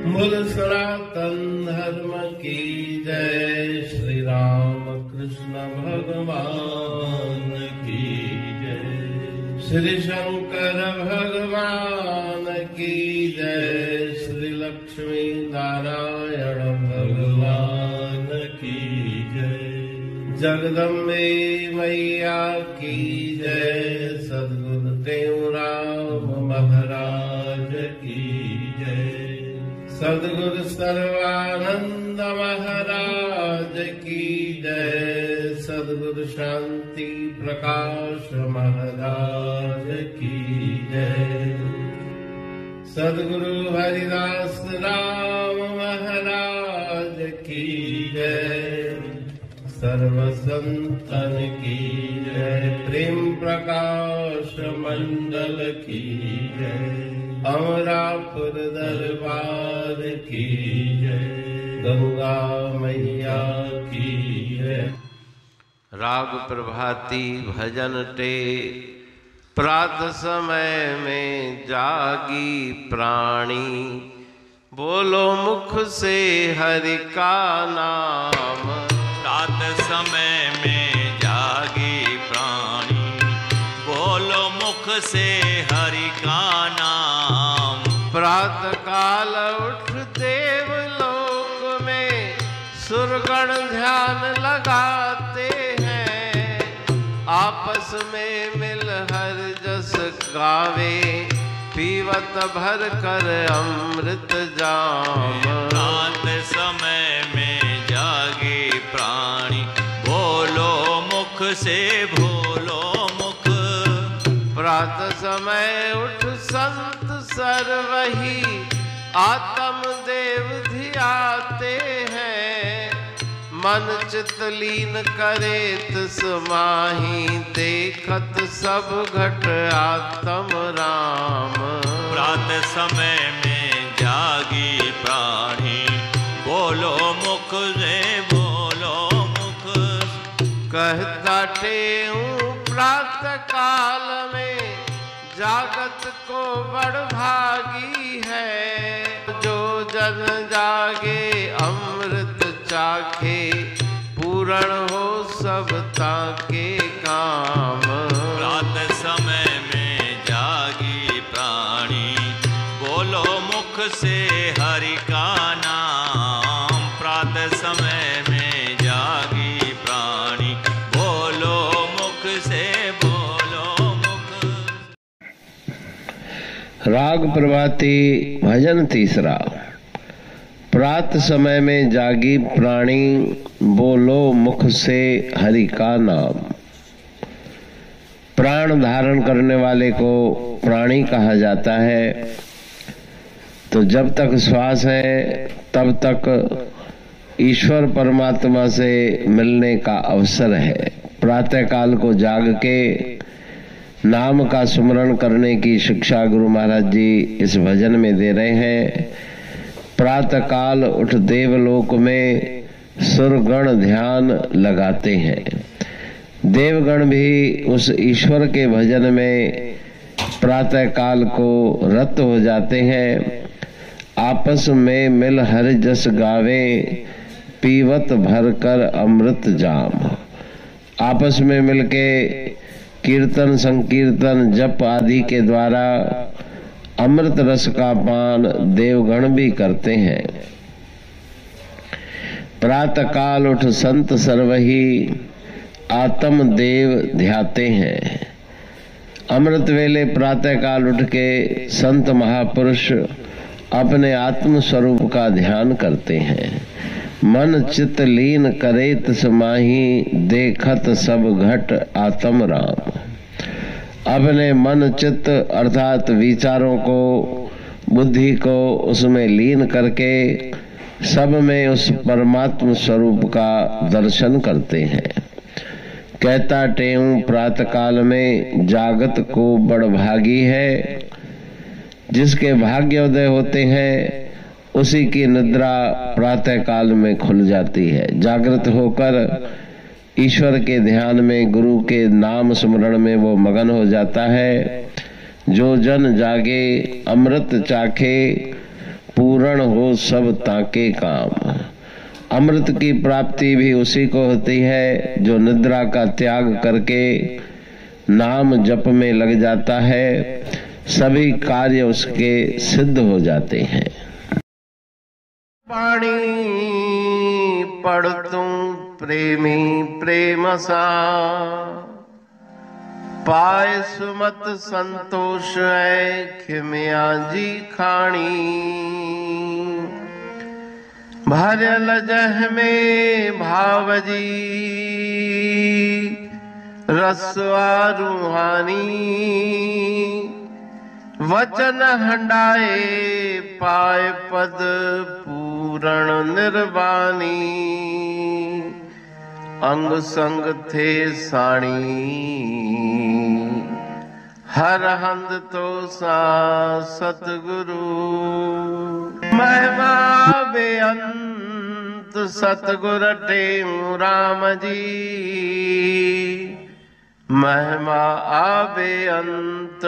मूल सनातन धर्म की जय। श्री राम कृष्ण भगवान की जय। श्री शंकर भगवान की जय। श्री लक्ष्मी नारायण भगवान की जय। जगदम्बे मैया की जय। सद्गुरु राम महाराज की जय। सद्गुरु सर्वानंद महाराज की जय। सद्गुरु शांति प्रकाश महाराज की जय। सद्गुरु हरिदास राम महाराज की जय। सर्व संतन की जय। प्रेम प्रकाश मंडल की जय। अमरापुर दरबार की जय। गंगा मैया की जय। राग प्रभाती भजन टे प्रात समय में जागी प्राणी। बोलो मुख से हरि का नाम। प्रात समय में जागी प्राणी। बोलो मुख से हरि का नाम। प्रात काल उठ देवलोक में सुरगण ध्यान लगाते हैं। आपस में मिल हर जस गावे। पीवत भर कर अमृत जाम। प्रात समय में जागे प्राणी। बोलो मुख से भोलो मुख। प्रात समय उठ संत सर्वही आत्म देव धियाते हैं। मन चित लीन करे तिस माही। देखत सब घट आत्म राम। प्रात समय में जागी प्राणी। बोलो मुख से भोलो मुख। कहता टेऊं प्रात काल में जागत को बड़ भागी है। जो जन जागे अमृत चाखे। पूर्ण हो सब ताके काम। प्रात समय में जागी प्राणी। बोलो मुख से हरि का नाम। प्रात समय में जागी प्राणी। बोलो मुख से भोलो मुख। राग प्रभाती भजन तीसरा। प्रात समय में जागी प्राणी। बोलो मुख से हरि का नाम। प्राण धारण करने वाले को प्राणी कहा जाता है। तो जब तक श्वास है तब तक ईश्वर परमात्मा से मिलने का अवसर है। प्रातः काल को जाग के नाम का सुमरण करने की शिक्षा गुरु महाराज जी इस भजन में दे रहे हैं। प्रातः काल उठ देवलोक में सुरगण ध्यान लगाते हैं। देवगण भी उस ईश्वर के भजन में प्रातः काल को रत हो जाते हैं। आपस में मिल हरि जस गावे। पीवत भर कर अमृत जाम। आपस में मिलके कीर्तन संकीर्तन जप आदि के द्वारा अमृत रस का पान देवगण भी करते हैं। प्रातः काल उठ संत सर्वही आत्म देव ध्याते हैं। अमृत वेले प्रातः काल उठ के संत महापुरुष अपने आत्म स्वरूप का ध्यान करते हैं। मन चित लीन करे तिस माही। देखत सब घट आत्म राम। अपने मन चित्त अर्थात विचारों को बुद्धि को उसमें लीन करके सब में उस परमात्म स्वरूप का दर्शन करते हैं। कहता टेऊं प्रातः काल में जागत को बड़ भागी है। जिसके भाग्योदय होते हैं उसी की निद्रा प्रातः काल में खुल जाती है। जागृत होकर ईश्वर के ध्यान में गुरु के नाम स्मरण में वो मगन हो जाता है। जो जन जागे अमृत चाखे। पूर्ण पूर्ण हो सब ताके काम। अमृत की प्राप्ति भी उसी को होती है जो निद्रा का त्याग करके नाम जप में लग जाता है, सभी कार्य उसके सिद्ध हो जाते हैं। पाणी पढ़तूं प्रेमी प्रेम सा, पाए सुमत संतोष है खिमिया जी खाणी। भरल जह में भाव जी रसवा रूहानी। वचन हंडाए पाए पद पूरण निर्वाणी। अंग संग थे साणी हर हंद तो सा सतगुरु। महिमा बेअंत सतगुर टेऊ राम जी। महिमा आबे अंत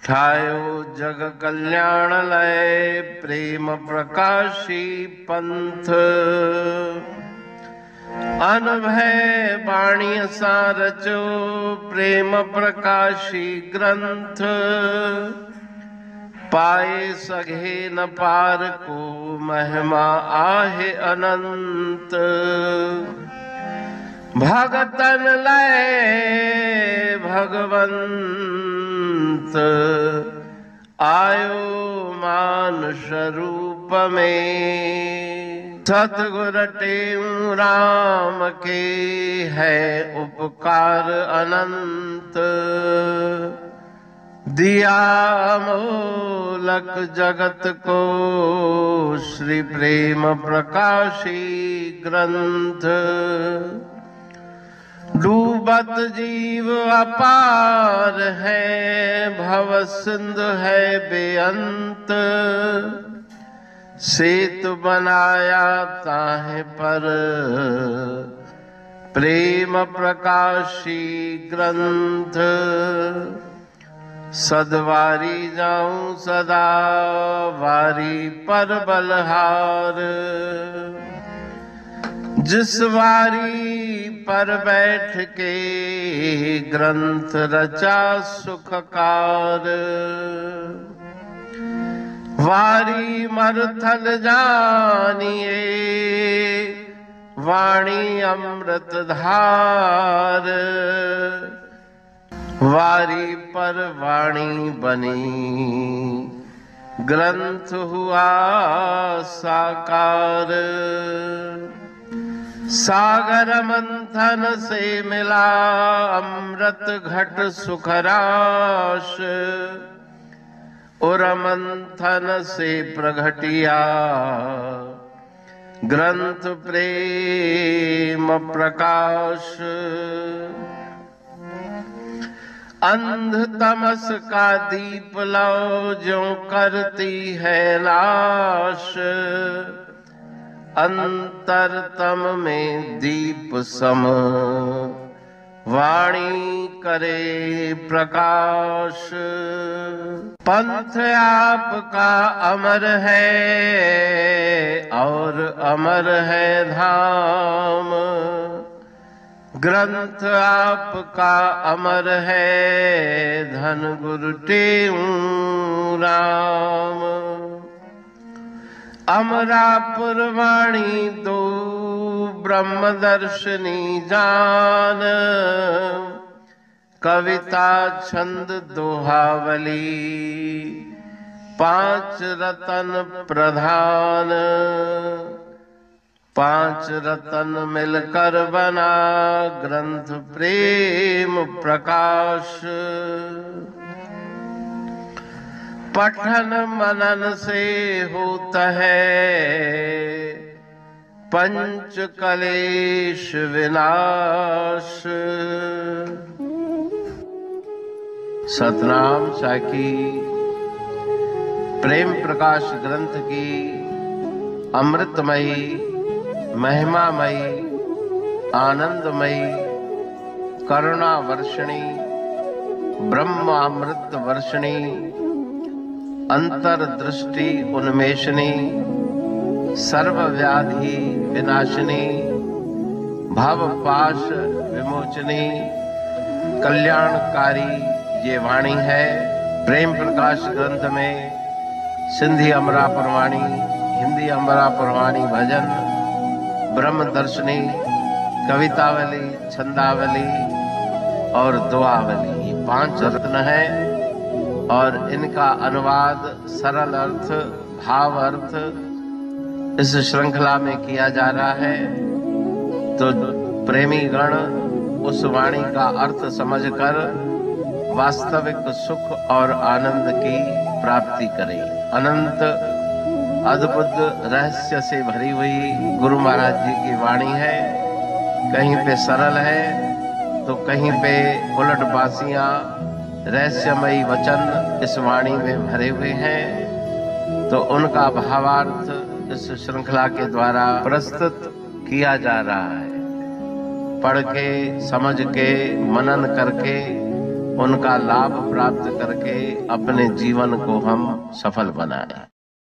ठायो जग कल्याण लय। प्रेम प्रकाशी पंथ अनभय बाणी सा रचो। प्रेम प्रकाशी ग्रंथ पाए सघे न पार को। महिमा आहे अनंत भगतन लय भगवंत। आयो मानुष रूप में। सतगुर टेऊ राम के है उपकार अनंत। दिया मोलक जगत को श्री प्रेम प्रकाशी ग्रंथ। डूबत जीव अपार है भव सिंध है बेअंत। सेतु बनाया ताहे पर प्रेम प्रकाशी ग्रंथ। सदवारी जाऊं सदा वारी पर बलहार। जिस वारी पर बैठ के ग्रंथ रचा सुखकार। वारी मरथल जानिए वाणी अमृत धार। वारी पर वाणी बनी ग्रंथ हुआ साकार। सागर मंथन से मिला अमृत घट सुखराश। और मंथन से प्रगटिया ग्रंथ प्रेम प्रकाश। अंध तमस का दीप लो जो करती है नाश। अंतरतम में दीप सम वाणी करे प्रकाश। पंथ आपका अमर है और अमर है धाम। ग्रंथ आपका अमर है धन गुरु टेऊ राम। अमरापुर वाणी दो ब्रह्मदर्शनी जान। कविता छंद दोहावली पांच रतन प्रधान। पांच रतन मिलकर बना ग्रंथ प्रेम प्रकाश। पठन मनन से होता है पंच कलेश विनाश। सतनाम साखी प्रेम प्रकाश ग्रंथ की अमृतमयी महिमामयी आनंदमयी करुणा वर्षिणी ब्रह्मामृत वर्षिणी अंतर्दृष्टि उन्मेषणी, सर्वव्याधि विनाशिनी, भव पाश विमोचनी, कल्याणकारी ये वाणी है। प्रेम प्रकाश ग्रंथ में सिंधी अमरा पुरवाणी, हिंदी अमरा पुरवाणी भजन, ब्रह्म दर्शनी, कवितावली, छंदावली और दुआवली, ये 5 रत्न हैं और इनका अनुवाद सरल अर्थ, भाव अर्थ इस श्रृंखला में किया जा रहा है। तो प्रेमी गण उस वाणी का अर्थ समझकर वास्तविक सुख और आनंद की प्राप्ति करें। अनंत अद्भुत रहस्य से भरी हुई गुरु महाराज जी की वाणी है। कहीं पे सरल है तो कहीं पे उलट बासियां, रहस्यमयी वचन इस वाणी में भरे हुए हैं। तो उनका भावार्थ इस श्रृंखला के द्वारा प्रस्तुत किया जा रहा है। पढ़ के, समझ के, मनन करके, उनका लाभ प्राप्त करके अपने जीवन को हम सफल बनाएं।